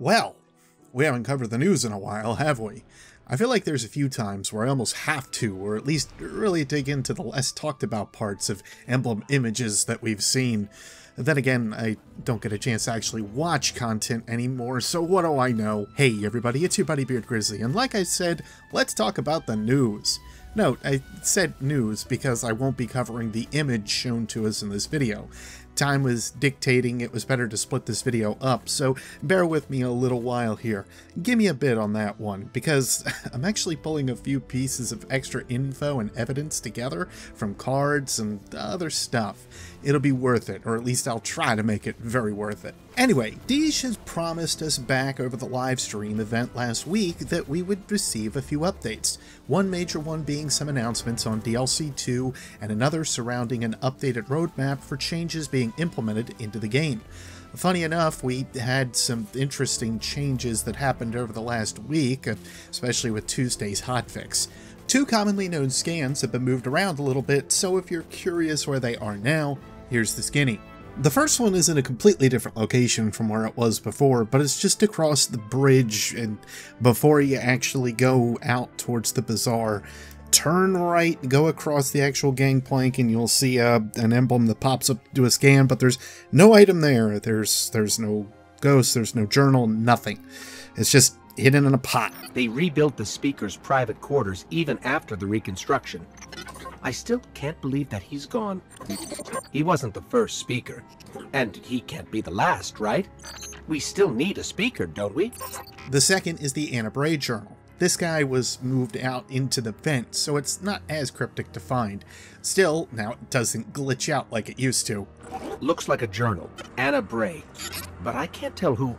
Well, we haven't covered the news in a while, have we? I feel like there's a few times where I almost have to, or at least really dig into the less talked about parts of emblem images that we've seen. Then again, I don't get a chance to actually watch content anymore, so what do I know? Hey everybody, it's your buddy Beard Grizzly, and like I said, let's talk about the news. Note, I said news because I won't be covering the image shown to us in this video. Time was dictating it was better to split this video up, so bear with me a little while here. Give me a bit on that one, because I'm actually pulling a few pieces of extra info and evidence together from cards and other stuff. It'll be worth it, or at least I'll try to make it very worth it. Anyway, Deej has promised us back over the live stream event last week that we would receive a few updates. One major one being some announcements on DLC 2, and another surrounding an updated roadmap for changes being implemented into the game. Funny enough, we had some interesting changes that happened over the last week, especially with Tuesday's hotfix. Two commonly known scans have been moved around a little bit, so if you're curious where they are now, here's the skinny. The first one is in a completely different location from where it was before, but it's just across the bridge, and before you actually go out towards the bazaar, turn right, go across the actual gangplank, and you'll see an emblem that pops up to a scan, but there's no item there. There's no ghost, there's no journal, nothing. It's just hidden in a pot. They rebuilt the speaker's private quarters even after the reconstruction. I still can't believe that he's gone. He wasn't the first speaker, and he can't be the last, right? We still need a speaker, don't we? The second is the Anna Bray journal. This guy was moved out into the vent, so it's not as cryptic to find. Still, now it doesn't glitch out like it used to. Looks like a journal. Anna Bray. But I can't tell who.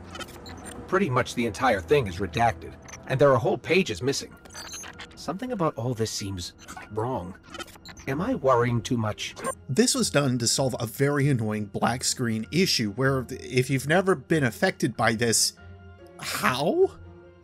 Pretty much the entire thing is redacted, and there are whole pages missing. Something about all this seems wrong. Am I worrying too much? This was done to solve a very annoying black screen issue where if you've never been affected by this, how?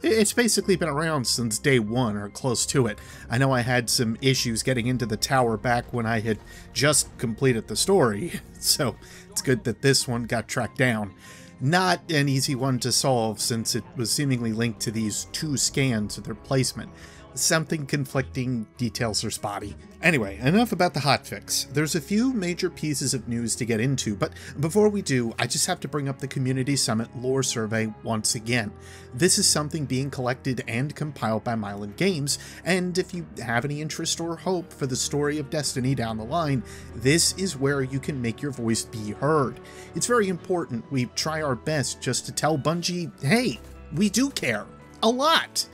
It's basically been around since day one or close to it. I know I had some issues getting into the tower back when I had just completed the story, so it's good that this one got tracked down. Not an easy one to solve since it was seemingly linked to these two scans of their placement. Something conflicting, details are spotty. Anyway, enough about the hotfix. There's a few major pieces of news to get into, but before we do, I just have to bring up the Community Summit lore survey once again. This is something being collected and compiled by Mylan Games, and if you have any interest or hope for the story of Destiny down the line, this is where you can make your voice be heard. It's very important we try our best just to tell Bungie, hey, we do care. A lot.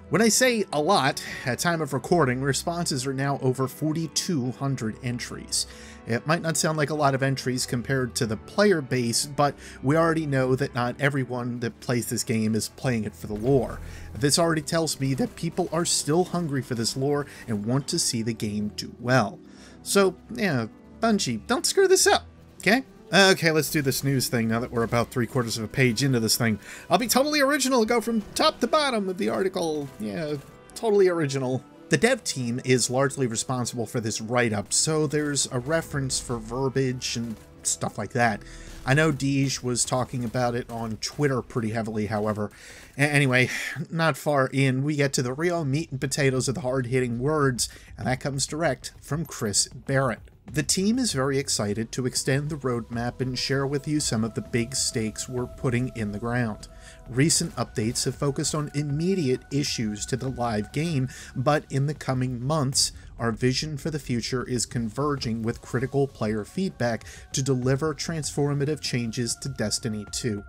When I say a lot, at time of recording, responses are now over 4,200 entries. It might not sound like a lot of entries compared to the player base, but we already know that not everyone that plays this game is playing it for the lore. This already tells me that people are still hungry for this lore and want to see the game do well. So, yeah, Bungie, don't screw this up, okay? Okay, let's do this news thing now that we're about 3/4 of a page into this thing. I'll be totally original, go from top to bottom of the article. Yeah, totally original. The dev team is largely responsible for this write-up, so there's a reference for verbiage and stuff like that. I know Deej was talking about it on Twitter pretty heavily, however. Anyway, not far in, we get to the real meat and potatoes of the hard-hitting words, and that comes direct from Chris Barrett. The team is very excited to extend the roadmap and share with you some of the big stakes we're putting in the ground. Recent updates have focused on immediate issues to the live game, but in the coming months, our vision for the future is converging with critical player feedback to deliver transformative changes to Destiny 2.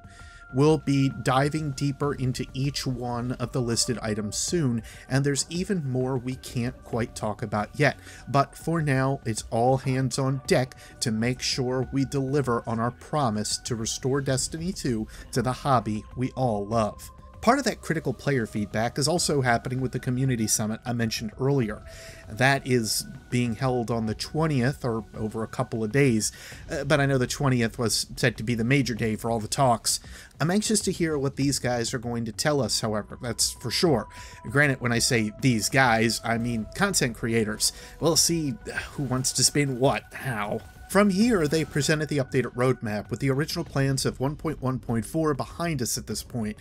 We'll be diving deeper into each one of the listed items soon, and there's even more we can't quite talk about yet. But for now, it's all hands on deck to make sure we deliver on our promise to restore Destiny 2 to the hobby we all love. Part of that critical player feedback is also happening with the Community Summit I mentioned earlier. That is being held on the 20th, or over a couple of days, but I know the 20th was said to be the major day for all the talks. I'm anxious to hear what these guys are going to tell us, however, that's for sure. Granted, when I say these guys, I mean content creators. We'll see who wants to spin what, how. From here, they presented the updated roadmap with the original plans of 1.1.4 behind us at this point.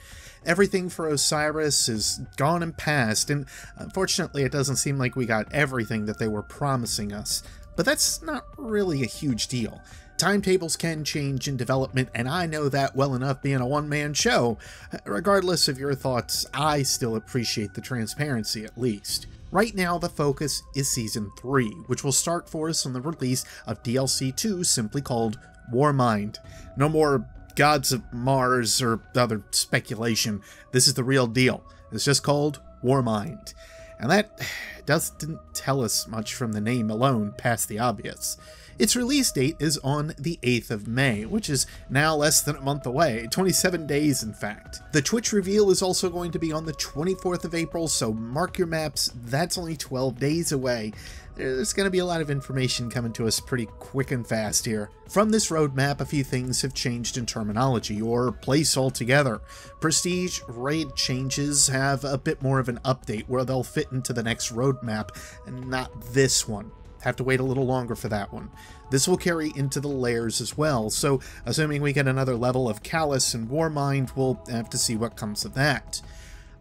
Everything for Osiris is gone and past, and unfortunately it doesn't seem like we got everything that they were promising us. But that's not really a huge deal. Timetables can change in development, and I know that well enough being a one-man show. Regardless of your thoughts, I still appreciate the transparency at least. Right now, the focus is Season 3, which will start for us on the release of DLC 2, simply called Warmind. No more Gods of Mars or other speculation. This is the real deal. It's just called Warmind. And that doesn't tell us much from the name alone, past the obvious. Its release date is on the 8th of May, which is now less than a month away, 27 days in fact. The Twitch reveal is also going to be on the 24th of April, so mark your maps, that's only 12 days away. There's going to be a lot of information coming to us pretty quick and fast here. From this roadmap, a few things have changed in terminology, or place altogether. Prestige raid changes have a bit more of an update where they'll fit into the next roadmap, and not this one. Have to wait a little longer for that one. This will carry into the layers as well, so assuming we get another level of Callus and Warmind, we'll have to see what comes of that.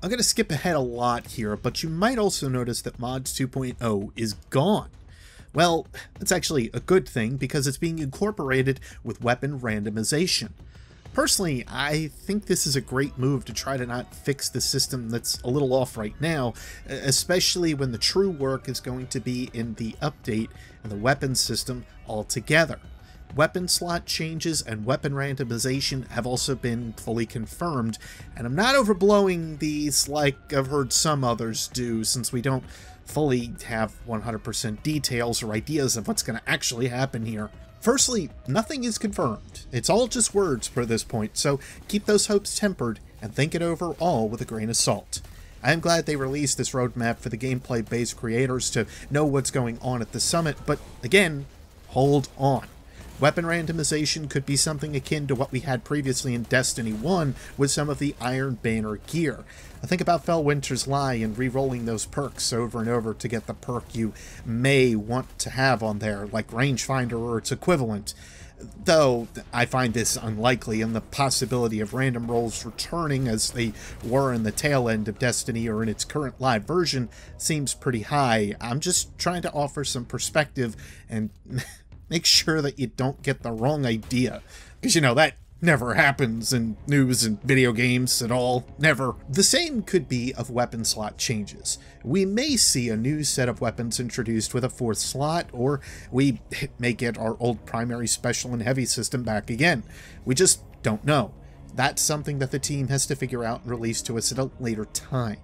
I'm going to skip ahead a lot here, but you might also notice that Mods 2.0 is gone. Well, that's actually a good thing because it's being incorporated with weapon randomization. Personally, I think this is a great move to try to not fix the system that's a little off right now, especially when the true work is going to be in the update and the weapon system altogether. Weapon slot changes and weapon randomization have also been fully confirmed, and I'm not overblowing these like I've heard some others do, since we don't fully have 100% details or ideas of what's going to actually happen here. Firstly, nothing is confirmed. It's all just words per this point, so keep those hopes tempered and think it over all with a grain of salt. I am glad they released this roadmap for the gameplay-based creators to know what's going on at the summit, but again, hold on. Weapon randomization could be something akin to what we had previously in Destiny 1 with some of the Iron Banner gear. I think about Fellwinter's Lie and re-rolling those perks over and over to get the perk you may want to have on there, like Rangefinder or its equivalent. Though I find this unlikely, and the possibility of random rolls returning as they were in the tail end of Destiny or in its current live version seems pretty high. I'm just trying to offer some perspective and make sure that you don't get the wrong idea, because you know that never happens in news and video games at all. Never. The same could be of weapon slot changes. We may see a new set of weapons introduced with a 4th slot, or we may get our old primary special and heavy system back again. We just don't know. That's something that the team has to figure out and release to us at a later time.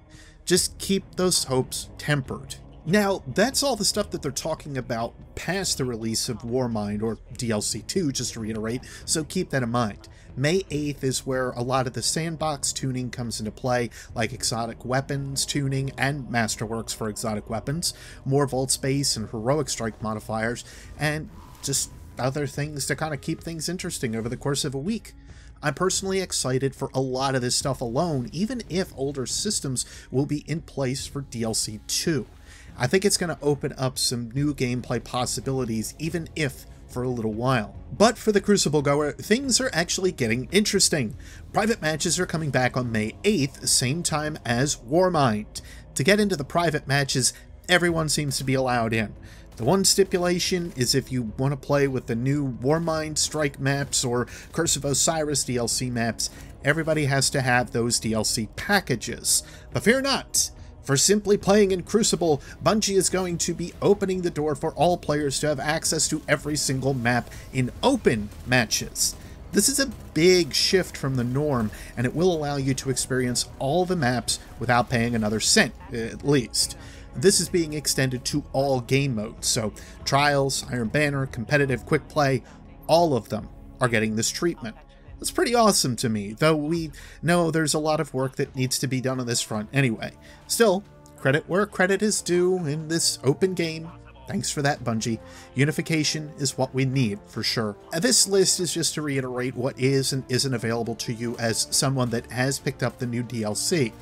Just keep those hopes tempered. Now, that's all the stuff that they're talking about past the release of Warmind, or DLC 2, just to reiterate, so keep that in mind. May 8th is where a lot of the sandbox tuning comes into play, like exotic weapons tuning and masterworks for exotic weapons, more vault space and heroic strike modifiers, and just other things to kind of keep things interesting over the course of a week. I'm personally excited for a lot of this stuff alone, even if older systems will be in place for DLC 2. I think it's going to open up some new gameplay possibilities, even if for a little while. But for the Crucible goer, things are actually getting interesting. Private matches are coming back on May 8th, same time as Warmind. To get into the private matches, everyone seems to be allowed in. The one stipulation is if you want to play with the new Warmind Strike maps or Curse of Osiris DLC maps, everybody has to have those DLC packages. But fear not! For simply playing in Crucible, Bungie is going to be opening the door for all players to have access to every single map in open matches. This is a big shift from the norm, and it will allow you to experience all the maps without paying another cent, at least. This is being extended to all game modes, so Trials, Iron Banner, Competitive, Quick Play, all of them are getting this treatment. That's pretty awesome to me, though we know there's a lot of work that needs to be done on this front anyway. Still, credit where credit is due in this open game. Thanks for that, Bungie. Unification is what we need, for sure. This list is just to reiterate what is and isn't available to you as someone that has picked up the new DLC.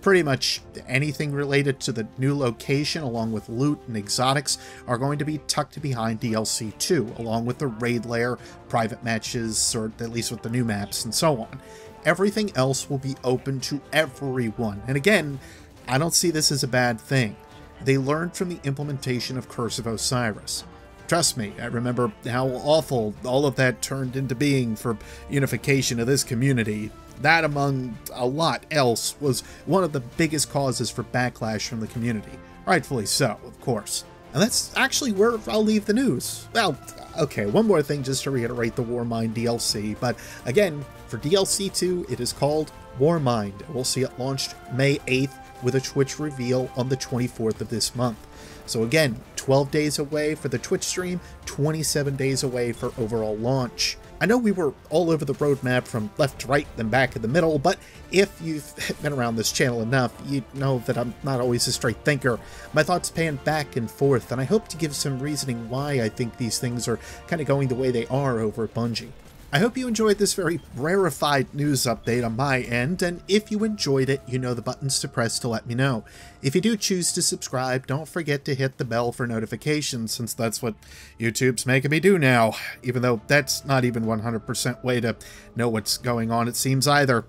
Pretty much anything related to the new location, along with loot and exotics, are going to be tucked behind DLC 2, along with the raid lair, private matches, or at least with the new maps, and so on. Everything else will be open to everyone. And again, I don't see this as a bad thing. They learned from the implementation of Curse of Osiris. Trust me, I remember how awful all of that turned into being for unification of this community. That, among a lot else, was one of the biggest causes for backlash from the community. Rightfully so, of course. And that's actually where I'll leave the news. Well, okay, one more thing just to reiterate the Warmind DLC, but again, for DLC 2, it is called Warmind. We'll see it launched May 8th with a Twitch reveal on the 24th of this month. So again, 12 days away for the Twitch stream, 27 days away for overall launch. I know we were all over the roadmap from left to right, then back in the middle, but if you've been around this channel enough, you know that I'm not always a straight thinker. My thoughts pan back and forth, and I hope to give some reasoning why I think these things are kind of going the way they are over at Bungie. I hope you enjoyed this very rarefied news update on my end, and if you enjoyed it, you know the buttons to press to let me know. If you do choose to subscribe, don't forget to hit the bell for notifications, since that's what YouTube's making me do now, even though that's not even 100% way to know what's going on, it seems, either.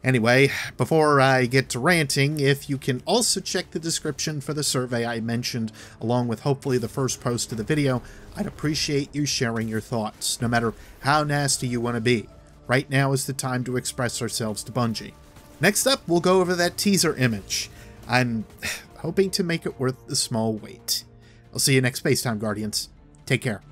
Anyway, before I get to ranting, if you can also check the description for the survey I mentioned, along with hopefully the first post of the video, I'd appreciate you sharing your thoughts, no matter how nasty you want to be. Right now is the time to express ourselves to Bungie. Next up, we'll go over that teaser image. I'm hoping to make it worth the small wait. I'll see you next Spacetime Guardians. Take care.